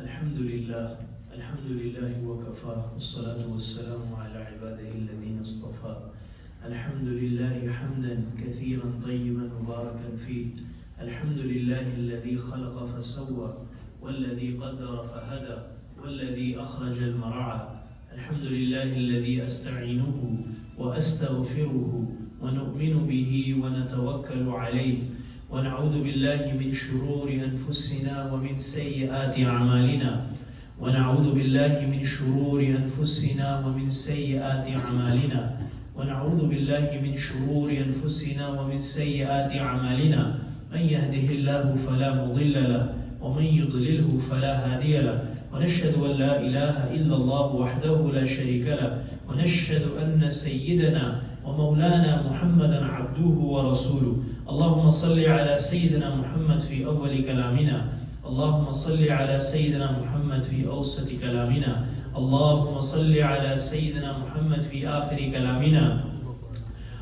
الحمد لله الحمد لله وكفى والصلاة والسلام على عباده الذين اصطفى. الحمد لله حمدا كثيرا طيبا مباركا فيه. الحمد لله الذي خلق فسوى والذي قدر فهدى والذي أخرج المرعى. الحمد لله الذي أستعينه وأستغفره ونؤمن به ونتوكل عليه ونعوذ بالله من شرور أنفسنا ومن سيئات أعمالنا ونعوذ بالله من شرور أنفسنا ومن سيئات أعمالنا ونعوذ بالله من شرور أنفسنا ومن سيئات أعمالنا من يهده الله فلا مضل له ومن يضلله فلا هادي له ونشهد أن لا إله إلا الله وحده لا شريك له ونشهد أن سيدنا ومولانا محمدا عبده ورسوله. اللهم صل على سيدنا محمد في أول كلامنا، اللهم صل على سيدنا محمد في أوسط كلامنا، اللهم صل على سيدنا محمد في آخر كلامنا.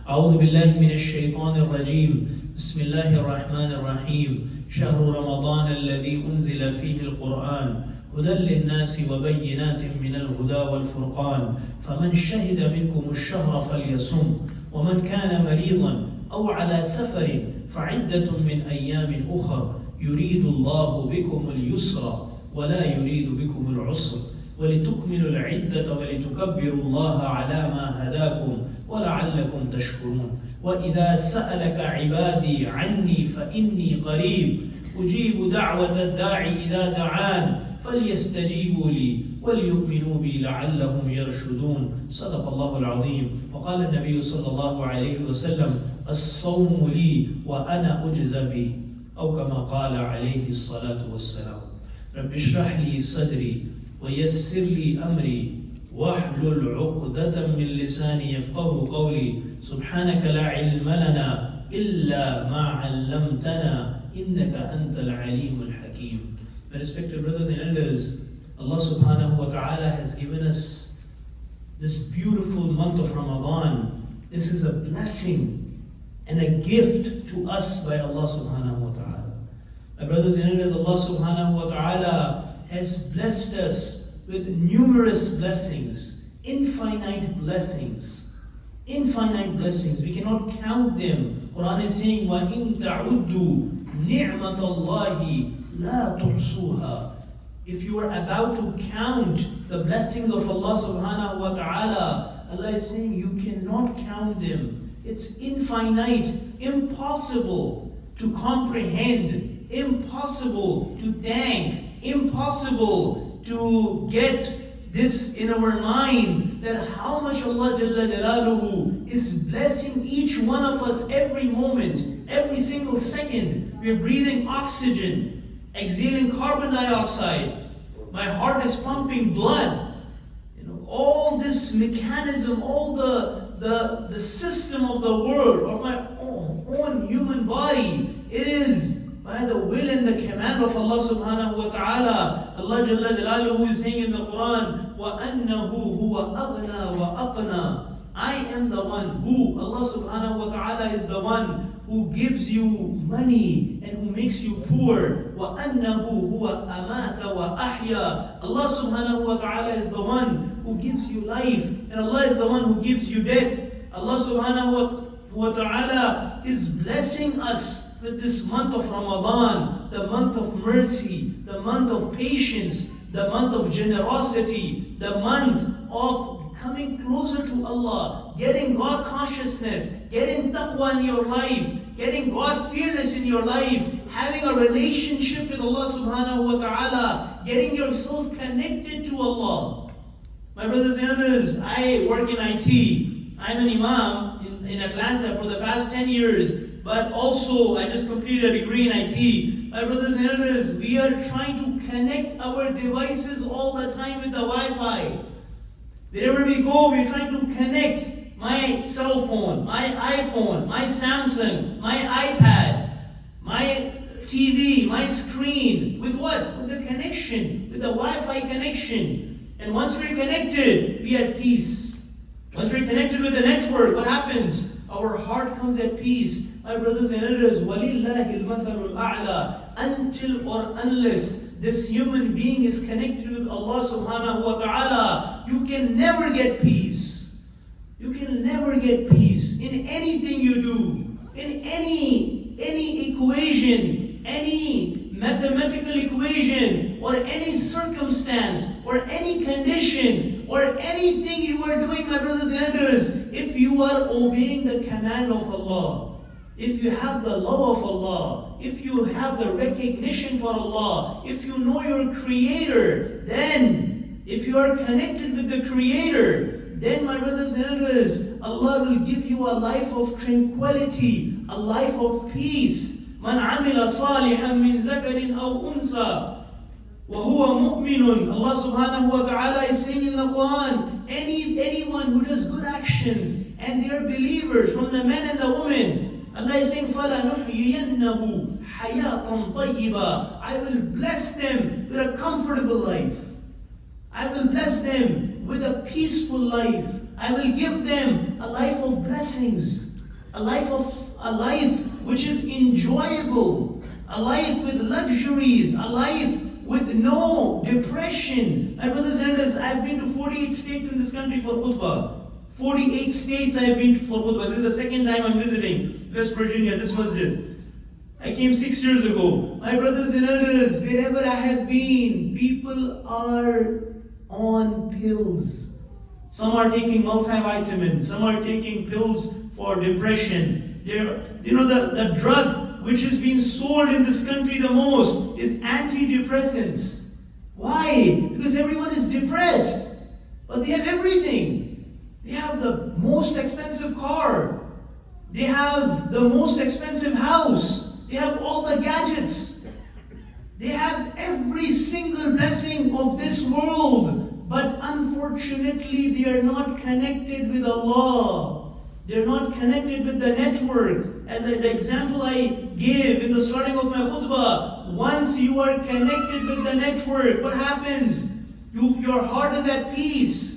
أعوذ بالله من الشيطان الرجيم. بسم الله الرحمن الرحيم. شهر رمضان الذي أنزل فيه القرآن هدى للناس وبينات من الهدى والفرقان فمن شهد منكم الشهر فليصم ومن كان مريضا أو على سفر فعدة من أيام أخر يريد الله بكم اليسر ولا يريد بكم العسر ولتكملوا العدة ولتكبروا الله على ما هداكم ولعلكم تشكرون. وإذا سألك عبادي عني فإني قريب أجيب دعوة الداعي إذا دعان فليستجيبوا لي وليؤمنوا بي لعلهم يرشدون. صدق الله العظيم. وقال النبي صلى الله عليه وسلم الصوم لي وأنا أجزى به أو كما قال عليه الصلاة والسلام. رب اشرح لي صدري ويسر لي أمري واحلل عقدة من لساني يفقه قولي. سبحانك لا علم لنا إلا ما علمتنا إنك أنت العليم الحكيم. My respected brothers and elders, Allah subhanahu wa ta'ala has given us this beautiful month of Ramadan. This is a blessing and a gift to us by Allah subhanahu wa ta'ala. My brothers and elders, Allah subhanahu wa ta'ala has blessed us with numerous blessings, infinite blessings. Infinite blessings. We cannot count them. Quran is saying, وَإِن تَعُدُّوا نِعْمَةَ اللَّهِ لَا تُحْصُوهَا. If you are about to count the blessings of Allah subhanahu wa ta'ala, Allah is saying you cannot count them. It's infinite, impossible to comprehend, impossible to thank, impossible to get this in our mind that how much Allah Jalla Jalaluhu is blessing each one of us every moment, every single second. We're breathing oxygen, exhaling carbon dioxide. My heart is pumping blood. All this mechanism, all the system of the world, of my own human body, it is by the will and the command of Allah subhanahu wa ta'ala. Allah Jalla Jalaluhu is saying in the Quran, وَأَنَّهُ هُوَ أَغْنَى وَأَقْنَى. I am the one who, Allah subhanahu wa ta'ala is the one who gives you money and who makes you poor. وَأَنَّهُ هُوَ أَمَاتَ وَأَحْيَا. Allah subhanahu wa ta'ala is the one who gives you life, and Allah is the one who gives you death. Allah subhanahu wa ta'ala is blessing us with this month of Ramadan, the month of mercy, the month of patience, the month of generosity, the month of coming closer to Allah, getting God consciousness, getting taqwa in your life, getting God fearless in your life, having a relationship with Allah subhanahu wa ta'ala, getting yourself connected to Allah. My brothers and elders, I work in IT. I'm an Imam in Atlanta for the past 10 years, but also I just completed a degree in IT. My brothers and elders, we are trying to connect our devices all the time with the Wi-Fi. Wherever we go, we're trying to connect my cell phone, my iPhone, my Samsung, my iPad, my TV, my screen. With what? With the connection, with the Wi-Fi connection. And once we're connected, we are at peace. Once we're connected with the network, what happens? Our heart comes at peace. My brothers and elders, وَلِلَّهِ الْمَثَلُ الْأَعْلَى. Until or unless this human being is connected with Allah subhanahu wa ta'ala, you can never get peace. You can never get peace in anything you do, in any equation, any mathematical equation, or any circumstance, or any condition, or anything you are doing, my brothers and sisters. If you are obeying the command of Allah, if you have the love of Allah, if you have the recognition for Allah, if you know your Creator, then if you are connected with the Creator, then my brothers and sisters, Allah will give you a life of tranquility, a life of peace. Man amila salihan min zakarin aw unsa wa huwa mu'minun. Allah subhanahu wa ta'ala is saying in the Quran, anyone who does good actions and they are believers, from the men and the women, Allah is saying, فَلَنُحْيِيَنَّهُ حَيَاةً طَيِّبًا. I will bless them with a comfortable life. I will bless them with a peaceful life. I will give them a life of blessings, a life which is enjoyable, a life with luxuries, a life with no depression. My brothers and sisters, I've been to 48 states in this country for khutbah. 48 states I have been to for khutbah. This is the second time I'm visiting West Virginia, this masjid. I came 6 years ago. My brothers and sisters, wherever I have been, people are on pills. Some are taking multivitamins, some are taking pills for depression. The drug which is being sold in this country the most is antidepressants. Why? Because everyone is depressed. But they have everything. They have the most expensive car. They have the most expensive house. They have all the gadgets. They have every single blessing of this world. But unfortunately, they are not connected with Allah. They're not connected with the network. As the example I gave in the starting of my khutbah, once you are connected with the network, what happens? Your heart is at peace.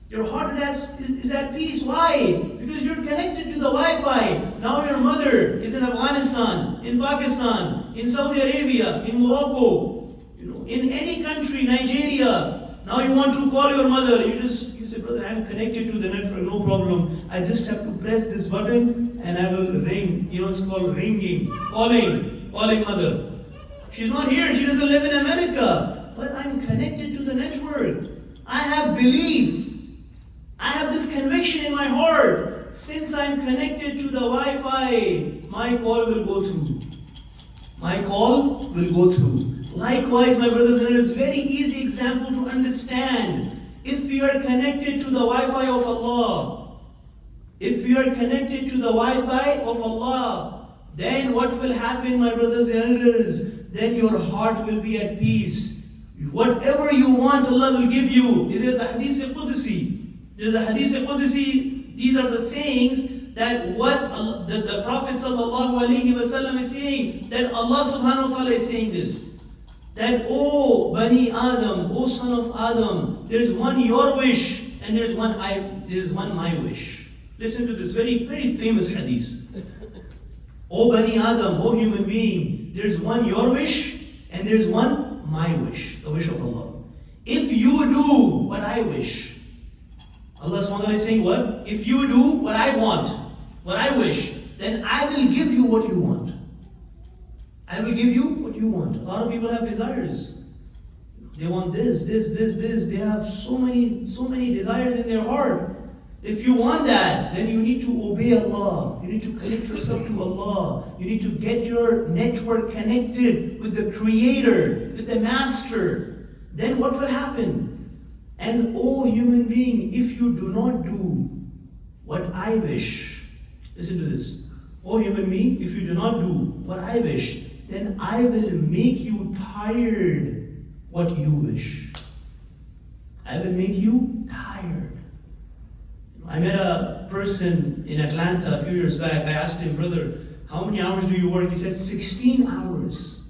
Your heart is at peace. Why? Because you're connected to the Wi-Fi. Now your mother is in Afghanistan, in Pakistan, in Saudi Arabia, in Morocco, in any country, Nigeria. Now you want to call your mother. You say, brother, I'm connected to the network, no problem. I just have to press this button and I will ring. It's called ringing, calling mother. She's not here. She doesn't live in America. But I'm connected to the network. I have belief. I have this conviction in my heart. Since I'm connected to the Wi-Fi, my call will go through. My call will go through. Likewise, my brothers and sisters, very easy example to understand. If we are connected to the Wi-Fi of Allah, if we are connected to the Wi-Fi of Allah, then what will happen, my brothers and sisters? Then your heart will be at peace. Whatever you want, Allah will give you. There's a hadith Qudsi. There's a hadith Qudsi. These are the sayings that the Prophet ﷺ is saying, that Allah subhanahu wa ta'ala is saying this. That, oh Bani Adam, oh son of Adam, there's one your wish and there's one my wish. Listen to this very, very famous hadith. Oh Bani Adam, oh human being, there's one your wish and there's one my wish, the wish of Allah. If you do what I wish, Allah subhanahu wa ta'ala is saying what? If you do what I want, what I wish, then I will give you what you want. I will give you what you want. A lot of people have desires. They want this. They have so many desires in their heart. If you want that, then you need to obey Allah. You need to connect yourself to Allah. You need to get your network connected with the Creator, with the Master. Then what will happen? And oh human being, if you do not do what I wish, listen to this. Oh human being, if you do not do what I wish, then I will make you tired what you wish. I will make you tired. I met a person in Atlanta a few years back. I asked him, brother, how many hours do you work? He said, 16 hours.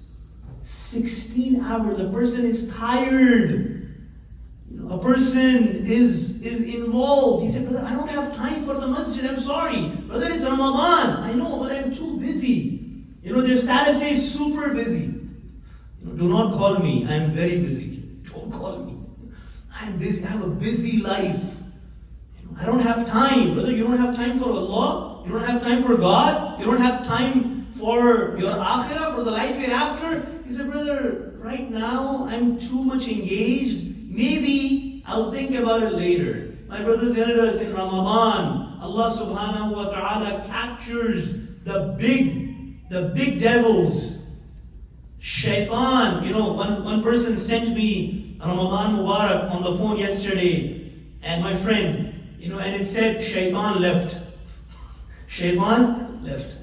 16 hours. A person is tired. A person is involved. He said, brother, I don't have time for the masjid. I'm sorry. Brother, it's Ramadan. I know, but I'm too busy. Their status says super busy. do not call me. I am very busy. Don't call me. I am busy. I have a busy life. I don't have time. Brother, you don't have time for Allah. You don't have time for God. You don't have time for your akhirah, for the life hereafter. He said, brother, right now I'm too much engaged. Maybe I'll think about it later. My brothers and elders, in Ramadan, Allah subhanahu wa ta'ala captures the big devils. Shaitan, one person sent me Ramadan Mubarak on the phone yesterday, and my friend, and it said Shaitan left. Shaitan left.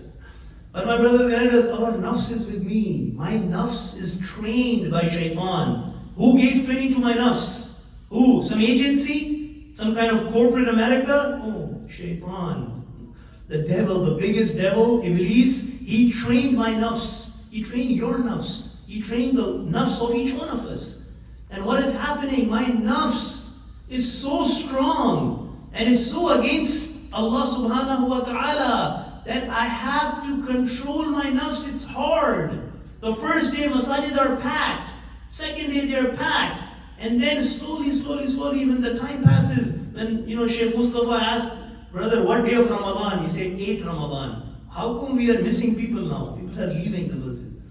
But my brothers and elders, our nafs is with me. My nafs is trained by Shaitan. Who gave training to my nafs? Who? Some agency? Some kind of corporate America? Oh, Shaitan. The devil, the biggest devil, Iblis, he trained my nafs. He trained your nafs. He trained the nafs of each one of us. And what is happening? My nafs is so strong and is so against Allah subhanahu wa ta'ala that I have to control my nafs. It's hard. The first day masajid are packed. Second day they're packed. And then slowly, when the time passes, when Sheikh Mustafa asked, brother, what day of Ramadan? He said, 8 Ramadan. How come we are missing people now? People are leaving the masjid.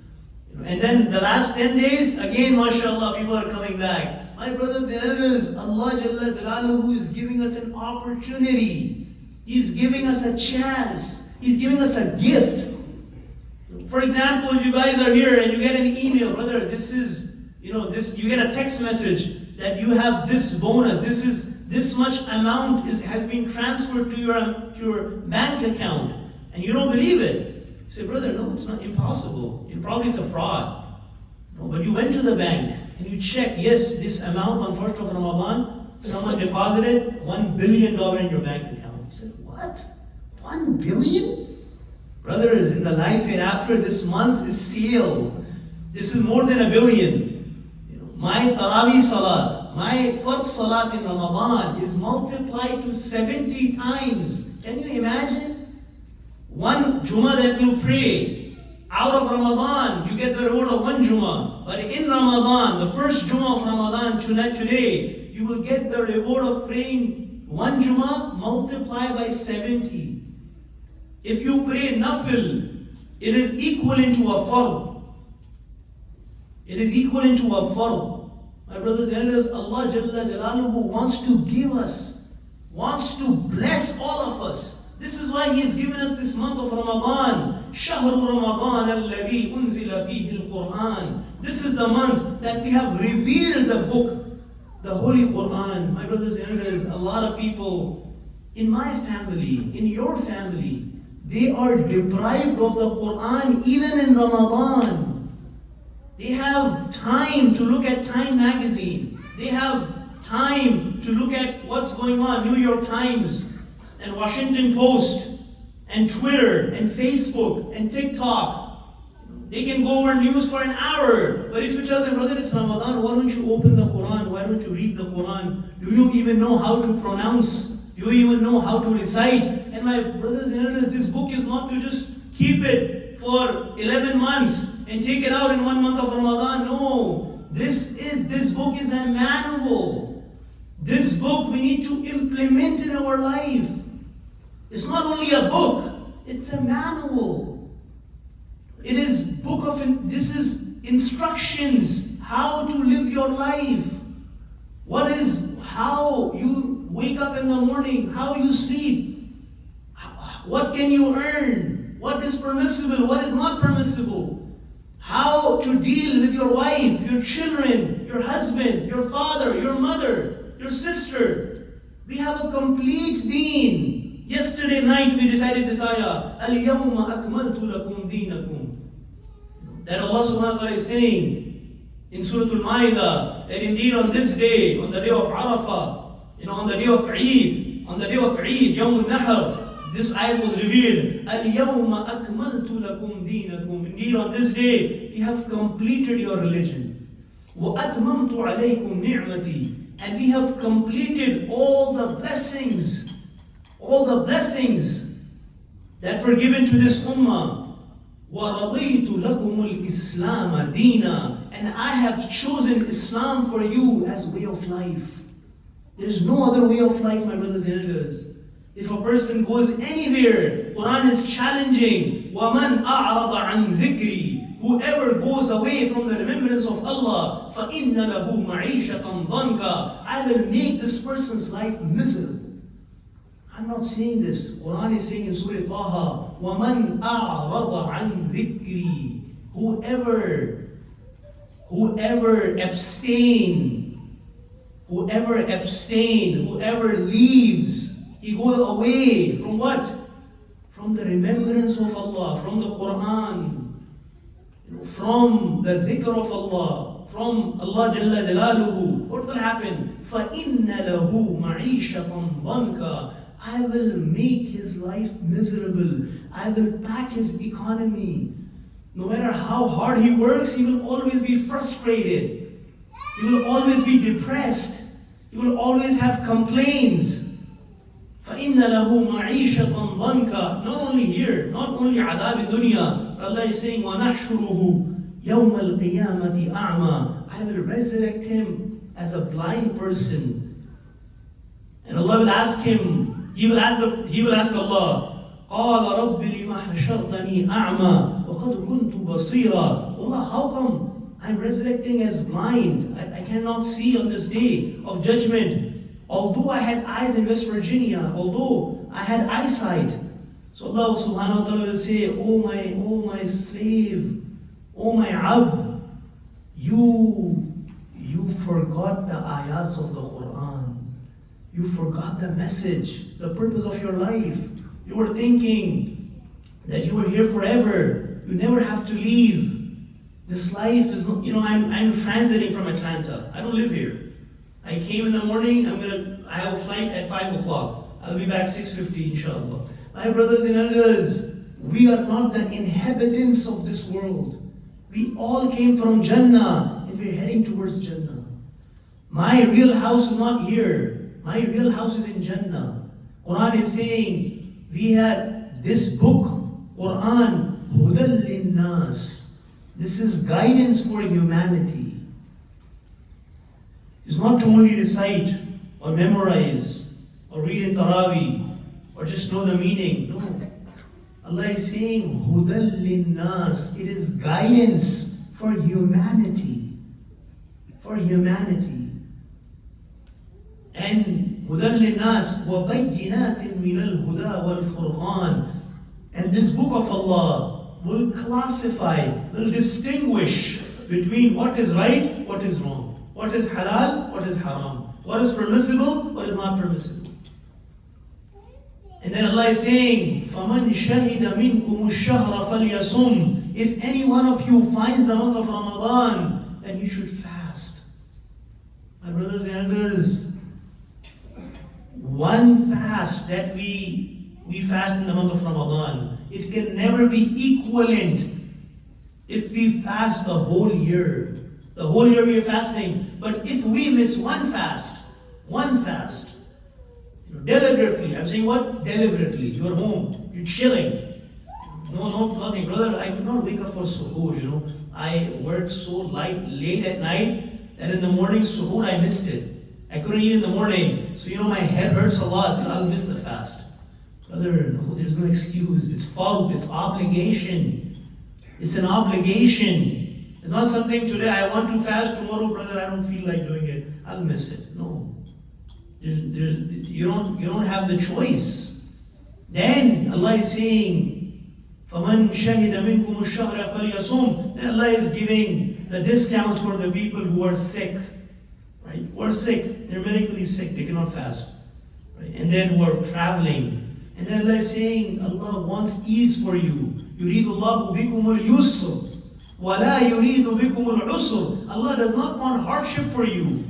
And then the last 10 days, again, mashallah, people are coming back. My brothers and elders, Allah Jalla Jalaluhu is giving us an opportunity. He's giving us a chance. He's giving us a gift. For example, if you guys are here and you get an email, brother, this is, you get a text message that you have this bonus, this much amount has been transferred to your bank account, and you don't believe it. You say, brother, no, it's not impossible. Probably it's a fraud. No, but you went to the bank and you checked, yes, this amount on 1st of Ramadan, someone deposited $1 billion in your bank account. You said, what? 1 billion? Brothers, in the life hereafter, this month is sealed. This is more than 1 billion. My Taraweeh Salat, my first Salat in Ramadan is multiplied to 70 times. Can you imagine? One Jummah that we'll pray out of Ramadan, you get the reward of 1 Jummah. But in Ramadan, the first Jummah of Ramadan, today, you will get the reward of praying 1 Jummah multiplied by 70. If you pray Nafil, it is equivalent to a Fard. It is equivalent to a Fard. My brothers and elders, Allah Jalla Jalaluhu wants to give us, wants to bless all of us. This is why He has given us this month of Ramadan. شهر رمضان الذي أنزل فيه القرآن. This is the month that we have revealed the book, the Holy Quran. My brothers and elders, a lot of people in my family, in your family, they are deprived of the Quran even in Ramadan. They have time to look at Time magazine. They have time to look at what's going on, New York Times and Washington Post and Twitter and Facebook and TikTok. They can go over news for an hour. But if you tell them, brother, it's Ramadan, why don't you open the Quran? Why don't you read the Quran? Do you even know how to pronounce? Do you even know how to recite? And my brothers and elders, this book is not to just keep it for 11 months and take it out in 1 month of Ramadan. No, this book is a manual. This book we need to implement in our life. It's not only a book, it's a manual. It is this is instructions how to live your life. How you wake up in the morning, how you sleep, what can you earn, what is permissible, what is not permissible. How to deal with your wife, your children, your husband, your father, your mother, your sister. We have a complete deen. Yesterday night we recited this ayah, Al-Yawma akmaltu lakum deenakum. That Allah subhanahu wa ta'ala is saying in Surah Al-Ma'idah, that indeed on this day, on the day of Arafah, on the day of Eid, Yawm al-Nahr, this ayat was revealed. Al-Yawma akmaltu lakum deenakum. Indeed on this day, we have completed your religion. Wa atmamtu alaykum ni'mati. And we have completed all the blessings that were given to this ummah. وَرَضِيتُ لَكُمُ الْإِسْلَامَ دِينًا. and I have chosen Islam for you as way of life. There's no other way of life, my brothers and elders. If a person goes anywhere, Quran is challenging. وَمَنْ أَعْرَضَ عَنْ ذِكْرِي. Whoever goes away from the remembrance of Allah, فَإِنَّ لَهُ مَعِيشَةً ضَنْكَ. I will make this person's life miserable. I'm not saying this. Quran is saying in Surah Taha, وَمَنْ أَعْرَضَ عَنْ ذِكْرِي. Whoever abstain, whoever leaves, he goes away from what? From the remembrance of Allah, from the Quran, from the dhikr of Allah, from Allah Jalla Jalaluhu. What will happen? فَإِنَّ لَهُ مَعِيشَةً ضَنْكَ. I will make his life miserable. I will pack his economy. No matter how hard he works, he will always be frustrated. He will always be depressed. He will always have complaints. فَإِنَّ لَهُ مَعِيشَةً ضَنْكَ. Not only here, not only adab in dunya, but Allah is saying, وَنَحْشُرُهُ يَوْمَ الْقِيَامَةِ أَعْمَى. I will resurrect him as a blind person. And Allah will ask him, he will ask Allah, قَالَ رَبِّ لِمَا حَشَرْتَنِي أَعْمَى وَقَدْ كُنْتُ بَصِيرًا. Allah, how come I'm resurrecting as blind? I cannot see on this day of judgment. Although I had eyes in West Virginia, although I had eyesight. So Allah subhanahu wa ta'ala will say, oh my slave, oh my abd, you forgot the ayats of the Quran. You forgot the message, the purpose of your life. You were thinking that you were here forever. You never have to leave. This life is not, I'm transiting from Atlanta. I don't live here. I came in the morning, I have a flight at 5 o'clock. I'll be back 6:50 inshallah. My brothers and elders, we are not the inhabitants of this world. We all came from Jannah and we're heading towards Jannah. My real house is not here. My real house is in Jannah. Quran is saying, we had this book, Quran, Hudal Linnas. This is guidance for humanity. It's not to only recite or memorize or read in Taraweeh or just know the meaning. No. Allah is saying, Hudal Linnas. It is guidance for humanity. For humanity. And Hudal Linnas وَبَيِّنَاتٍ مِّنَ الْهُدَى وَالْفُرْقَانِ. And this book of Allah will classify, will distinguish between what is right, what is wrong. What is halal, what is haram. What is permissible, what is not permissible. And then Allah is saying, فَمَنْ شَهِدَ مِنْكُمُ الشَّهْرَ فَلْيَصُمْ. If any one of you finds the month of Ramadan, then he should fast. My brothers and elders, one fast that we fast in the month of Ramadan, it can never be equivalent if we fast the whole year. The whole year we are fasting. But if we miss one fast, deliberately, I'm saying what? Deliberately. You are home, you're chilling. No, nothing. Brother, I could not wake up for suhoor, I worked so late at night that in the morning, suhoor, I missed it. I couldn't eat in the morning. So, my head hurts a lot, so I'll miss the fast. Brother, no, there's no excuse. It's fard, it's obligation. It's an obligation. It's not something today, I want to fast, tomorrow, brother, I don't feel like doing it. I'll miss it. No. You don't have the choice. Then Allah is saying, فَمَنْ شَهِدَ مِنْكُمُ الشَّهْرَ فَلْيَصُمْ. Then Allah is giving the discounts for the people who are sick. Right? Who are sick. They're medically sick. They cannot fast. Right? And then who are traveling. And then Allah is saying, Allah wants ease for you. يُرِيدُ اللَّهُ بِكُمُ الْيُسْرَ وَلَا يُرِيدُ بِكُمُ الْعُسْرَ. Allah does not want hardship for you.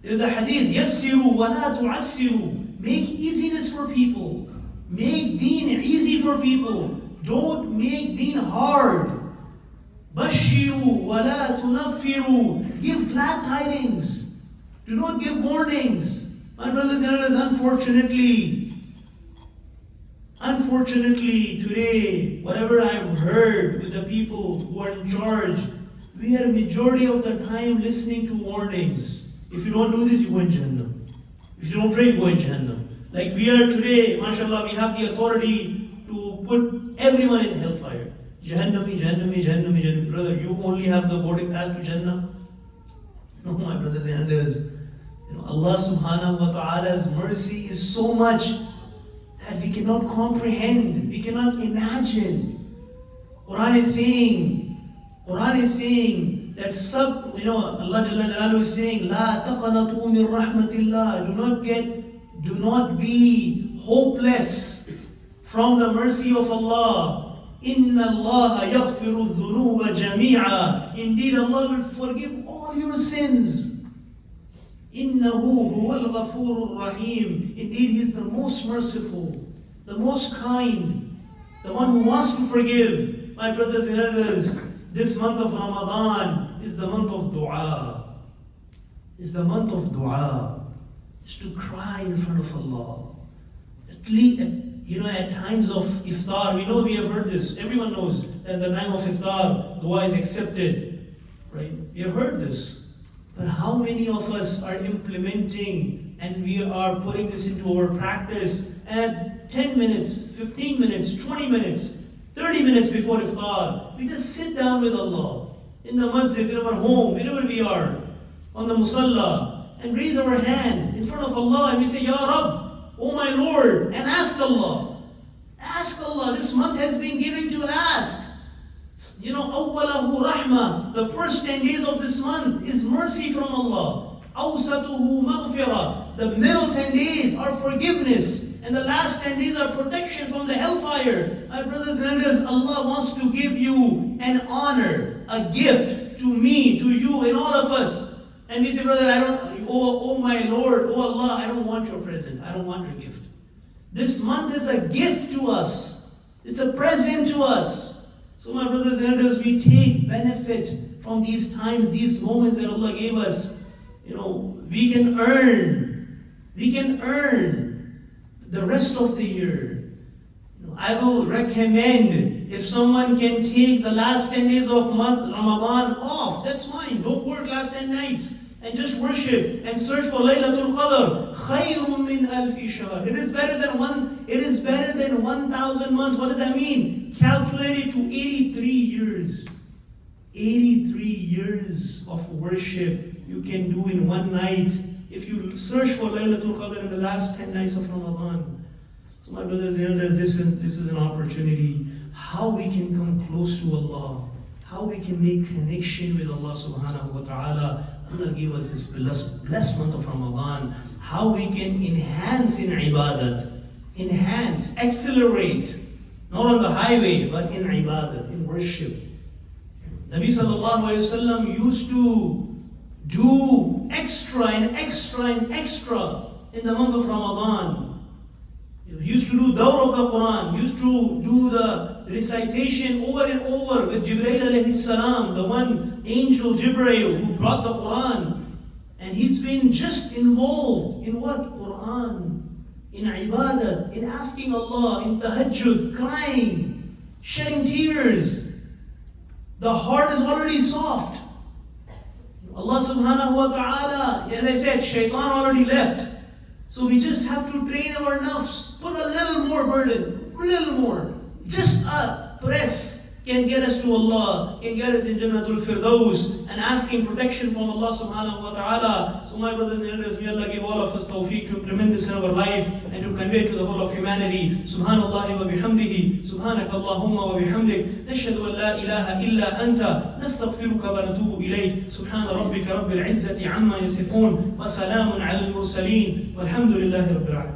There's a hadith, يَسِّرُوا وَلَا تُعَسِّرُوا. Make easiness for people. Make deen easy for people. Don't make deen hard. بَشِّرُوا وَلَا تُنَفِّرُوا. Give glad tidings. Do not give warnings. My brothers and elders, unfortunately today, whatever I've heard with the people who are in charge, We are majority of the time listening to warnings. If you don't do this, you go in Jahannam. If you don't pray, you go in Jahannam. Like we are today, mashallah, we have the authority to put everyone in hellfire. Jahannami, Jahannami, Jahannami, Jahannami. Brother, you only have the boarding pass to Jannah? No, my brothers and elders. Allah subhanahu wa ta'ala's mercy is so much that we cannot comprehend, we cannot imagine. Quran is saying that Allah Jalla Jalaluhu is saying, La taqanatu min rahmatillah. Do not be hopeless from the mercy of Allah. Inna Allah yaghfiru dhunuba jami'a. Indeed, Allah will forgive all your sins. Innahu huwal ghafurur rahim. Indeed, He is the most merciful, the most kind, the one who wants to forgive. My brothers and elders, this month of Ramadan is the month of dua. It's the month of dua. It's to cry in front of Allah. At least, at times of iftar, we have heard this. Everyone knows that at the time of iftar, dua is accepted. Right? We have heard this. But how many of us are implementing and we are putting this into our practice at 10 minutes, 15 minutes, 20 minutes, 30 minutes before iftar? We just sit down with Allah in the masjid, in our home, wherever we are, on the musalla, and raise our hand in front of Allah and we say, Ya Rabb, oh my Lord, and ask Allah. Ask Allah. This month has been given to ask. Awwalahu rahmah. The first 10 days of this month is mercy from Allah. Awsatuhu maghfirah. The middle 10 days are forgiveness. And the last 10 days are protection from the hellfire. My brothers and elders, Allah wants to give you an honor, a gift to me, to you, and all of us. And we say, brother, oh my Lord, oh Allah, I don't want your present. I don't want your gift. This month is a gift to us. It's a present to us. So my brothers and elders, we take benefit from these times, these moments that Allah gave us. We can earn the rest of the year. I will recommend, if someone can take the last 10 days of Ramadan off, that's fine. Don't work last 10 nights. And just worship and search for Laylatul Qadr. Khayrun min alfi shahr. It is better than 1,000 months. What does that mean? Calculate it to 83 years. 83 years of worship you can do in one night if you search for Laylatul Qadr in the last 10 nights of Ramadan. So my brothers and elders, this is an opportunity. How we can come close to Allah. How we can make connection with Allah subhanahu wa ta'ala. Allah gave us this blessed month of Ramadan. How we can enhance in ibadat. Accelerate. Not on the highway, but in ibadat, in worship. Nabi sallallahu alayhi wa sallam used to do extra and extra and extra in the month of Ramadan. He used to do dawr of the Quran, used to do the recitation over and over with Jibreel alayhi salam, the one angel Jibreel who brought the Quran. And he's been just involved in what? Quran, in ibadah, in asking Allah, in tahajjud, crying, shedding tears. The heart is already soft. Allah subhanahu wa ta'ala, as I said, shaitan already left. So we just have to train our nafs. Put a little more burden, a little more. Just a press can get us to Allah, can get us in Jannatul Firdaus, and asking protection from Allah subhanahu wa ta'ala. So my brothers and elders, may Allah give all of us tawfiq to implement this in our life and to convey it to the whole of humanity. Subhanallah wa bihamdihi, subhanak Allahumma wa bihamdik, nashhadu an la ilaha illa anta, nastaghfiruka wa natubu ilayk. Subhana rabbika rabbil izzati amma yasifun, wa salamun ala al-mursaleen, walhamdulillahi rabbil alamin.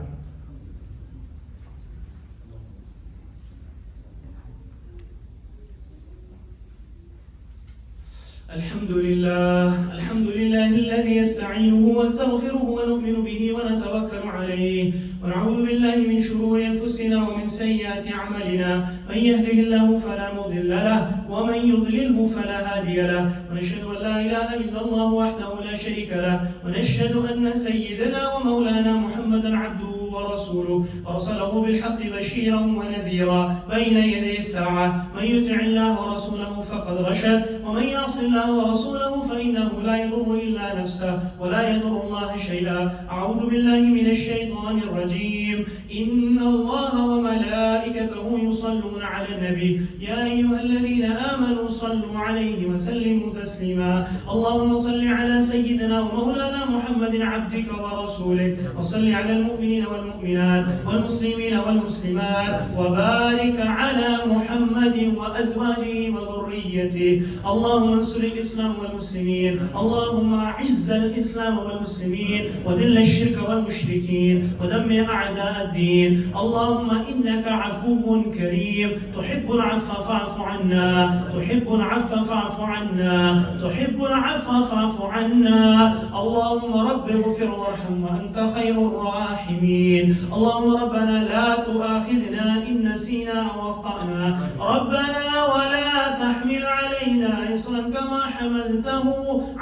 الحمد لله الذي يستعينه واستغفره ونؤمن به ونتوكل عليه ونعوذ بالله من شرور أنفسنا ومن سيئات أعمالنا، من يهده الله فلا مضل له ومن يضلله فلا هادي له، ونشهد أن لا إله إلا الله وحده لا شريك له، ونشهد أن سيدنا ومولانا محمدا عبده ورسوله أرسله بالحق بشيرا ونذيرا بين يدي الساعة. من يطع الله ورسوله فقد رشد، ومن يعص الله ورسوله فإنه لا يضر إلا نفسه ولا يضر الله شيئا. أعوذ بالله من الشيطان الرجيم. إن الله وملائكته يصلون على النبي يا أيها الذين آمنوا صلوا عليه وسلموا تسليما. اللهم صل على سيدنا ومولانا محمد عبدك ورسولك، وصل على المؤمنين والمؤمنات والمسلمين والمسلمات، وبارك على محمد وأزواجه وذريته. اللهم انصر الإسلام والمسلمين، اللهم أعز الإسلام والمسلمين وذل الشرك والمشركين ودمر أعداء الدين. اللهم إنك عفو كريم تحب العفو فاعف عنا، تحب العفو فاعف عنا، تحب العفو فاعف عنا. اللهم رب اغفر وارحم وأنت خير الراحمين. اللهم ربنا لا تؤاخذنا إن نسينا أو أخطأنا، ربنا ولا تحمل علينا إصرا كما حملته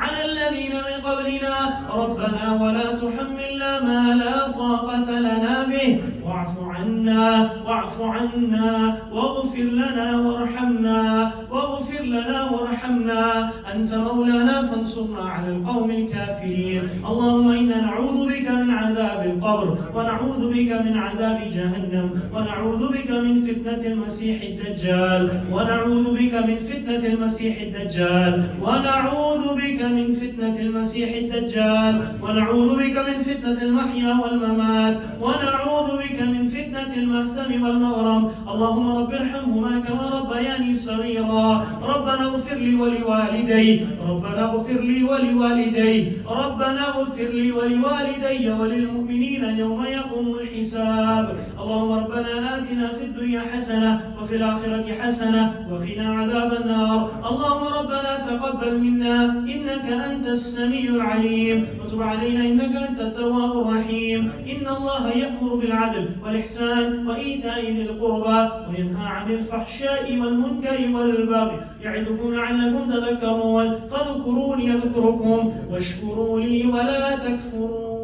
على الذين من قبلنا، ربنا ولا تحملنا ما لا طاقة لنا به، واعف عنا واعف عنا واغفر لنا وارحمنا، واغفر لنا وارحمنا. أنت مولانا فانصرنا على القوم الكافرين. اللهم إنا نعوذ بك من عذاب القبر، ونعوذ بك من عذاب جهنم، ونعوذ بك من فتنة المسيح الدجال، ونعوذ بك من فتنة المسيح الدجال، ونعوذ بك من فتنة المسيح الدجال، ونعوذ بك من فتنة المحيا والممات، ونعوذ بك من فتنة المأثم والمغرم. اللهم رب ارحمهما كما ربياني صغيرا. ربنا اغفر لي ولوالدي، ربنا اغفر لي ولوالدي، ربنا اغفر لي ولوالدي وللمؤمنين يوم يقوم الحساب. اللهم ربنا آتنا في الدنيا حسنة وفي الآخرة حسنة وقنا عذاب النار. اللهم ربنا تقبل منا إنك أنت السميع العليم، وتب علينا إنك أنت التواب الرحيم. إن الله يأمر بالعدل والإحسان وإيتاء ذي القربى وينهى عن الفحشاء والمنكر والبغي يعظكم لعلكم تذكرون. فاذكروني أذكركم واشكروا لي ولا تكفرون.